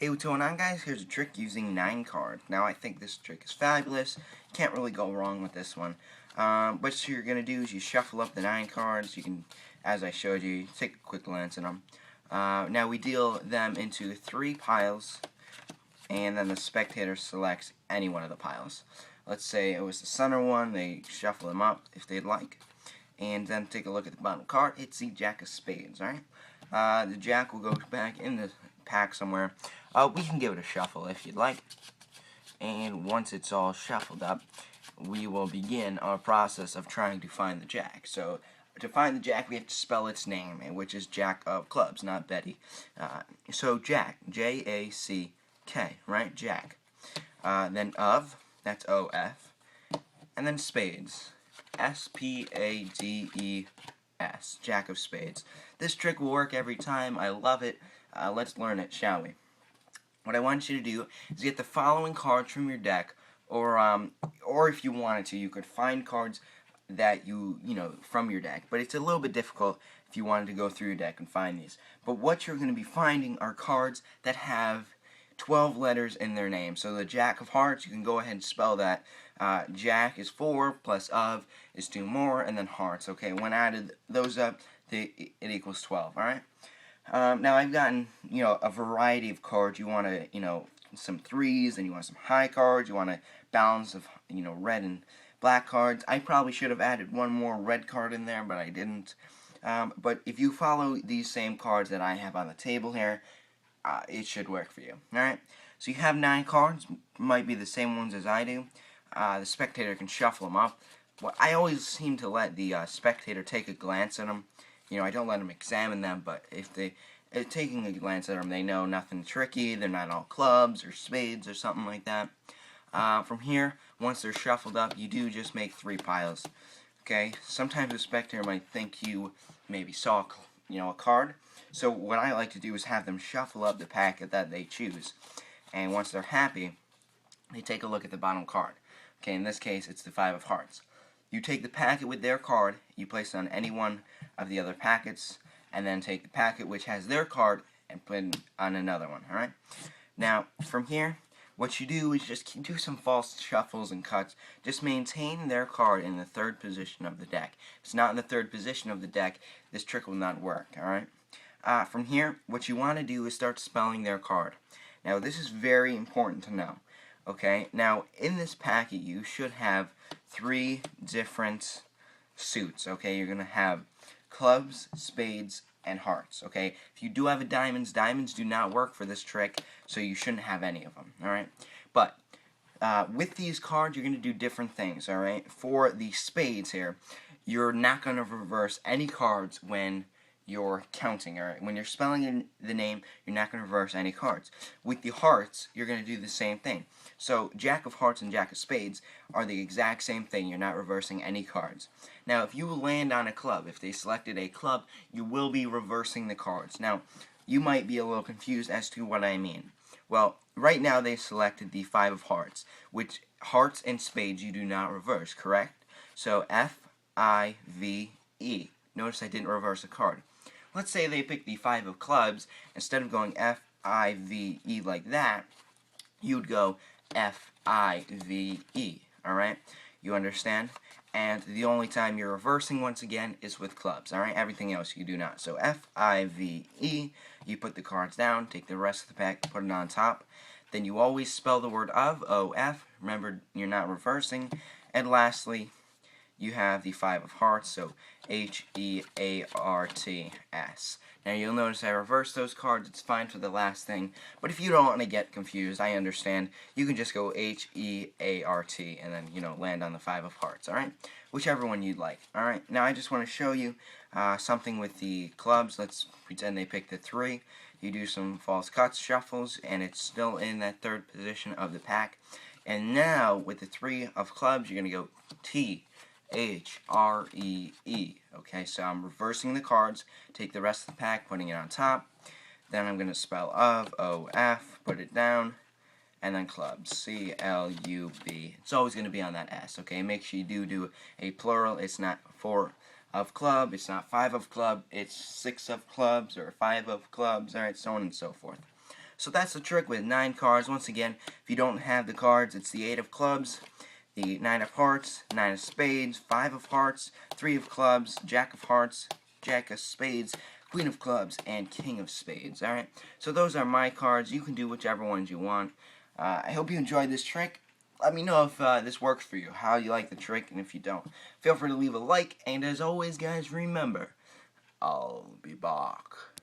Hey, what's going on, guys? Here's a trick using 9 cards. Now, I think this trick is fabulous. Can't really go wrong with this one. What you're going to do is you shuffle up the 9 cards. You can, as I showed you, take a quick glance at them. Now, we deal them into 3 piles, and then the spectator selects any one of the piles. Let's say it was the center one. They shuffle them up if they'd like. And then take a look at the bottom card. It's the Jack of Spades, alright? The Jack will go back in the pack somewhere. We can give it a shuffle if you'd like. And once it's all shuffled up, we will begin our process of trying to find the Jack. So, to find the Jack, we have to spell its name, which is Jack of Clubs, not Betty. So, Jack, J-A-C-K, right? Jack. Then of, that's O-F. And then Spades, S-P-A-D-E-S, Jack of Spades. This trick will work every time. I love it. Let's learn it, shall we? What I want you to do is get the following cards from your deck, or if you wanted to, you could find cards that you know, from your deck. But it's a little bit difficult if you wanted to go through your deck and find these. But what you're going to be finding are cards that have 12 letters in their name. So the Jack of Hearts, you can go ahead and spell that. Jack is 4, plus of is 2 more, and then hearts. Okay, when added those up, it equals 12, alright? Now I've gotten, a variety of cards. You want to, some threes, and you want some high cards. You want a balance of, red and black cards. I probably should have added one more red card in there, but I didn't. But if you follow these same cards that I have on the table here, it should work for you. Alright? So you have 9 cards. Might be the same ones as I do. The spectator can shuffle them up. Well, I always seem to let the spectator take a glance at them. I don't let them examine them, but if they're taking a glance at them, they know nothing tricky. They're not all clubs or spades or something like that. From here, once they're shuffled up, you do just make 3 piles. Okay? Sometimes the spectator might think you maybe saw, a card. So what I like to do is have them shuffle up the packet that they choose. And once they're happy, they take a look at the bottom card. Okay, in this case, it's the 5 of Hearts. You take the packet with their card, you place it on any one of the other packets, and then take the packet which has their card and put it on another one, alright? Now, from here, what you do is just do some false shuffles and cuts. Just maintain their card in the 3rd position of the deck. If it's not in the 3rd position of the deck, this trick will not work, alright? From here, what you want to do is start spelling their card. Now, this is very important to know. Okay, now in this packet you should have 3 different suits. Okay, you're going to have clubs, spades, and hearts. Okay, if you do have a diamonds do not work for this trick, so you shouldn't have any of them. Alright, but with these cards you're going to do different things. Alright, for the spades here, you're not going to reverse any cards when you're counting, alright? When you're spelling in the name, you're not going to reverse any cards. With the hearts, you're going to do the same thing. So, Jack of Hearts and Jack of Spades are the exact same thing. You're not reversing any cards. Now, if you land on a club, if they selected a club, you will be reversing the cards. Now, you might be a little confused as to what I mean. Well, right now they selected the 5 of Hearts, which hearts and spades you do not reverse, correct? So, F-I-V-E. Notice I didn't reverse a card. Let's say they picked the 5 of clubs. Instead of going F-I-V-E like that, you'd go F-I-V-E. Alright? You understand? And the only time you're reversing, once again, is with clubs. Alright? Everything else you do not. So F-I-V-E, you put the cards down, take the rest of the pack, put it on top. Then you always spell the word of, O-F. Remember, you're not reversing. And lastly, you have the 5 of Hearts, so H-E-A-R-T-S. Now you'll notice I reversed those cards. It's fine for the last thing, but if you don't want to get confused, I understand. You can just go H-E-A-R-T and then, land on the 5 of Hearts, alright? Whichever one you'd like, alright? Now I just want to show you something with the clubs. Let's pretend they picked the 3. You do some false cuts, shuffles, and it's still in that 3rd position of the pack. And now, with the 3 of clubs, you're going to go T-H-R-E-E. Okay, so I'm reversing the cards, take the rest of the pack, putting it on top. Then I'm going to spell of, O-F, put it down, and then clubs, C-L-U-B. It's always going to be on that S, okay? Make sure you do a plural. It's not 4 of club, it's not 5 of club, it's 6 of clubs, or 5 of clubs, alright, so on and so forth. So that's the trick with 9 cards. Once again, if you don't have the cards, it's the 8 of clubs, the 9 of hearts, 9 of spades, 5 of hearts, 3 of clubs, jack of hearts, jack of spades, queen of clubs, and king of spades. Alright, so those are my cards. You can do whichever ones you want. I hope you enjoyed this trick. Let me know if this works for you, how you like the trick, and if you don't. Feel free to leave a like, and as always, guys, remember, I'll be back.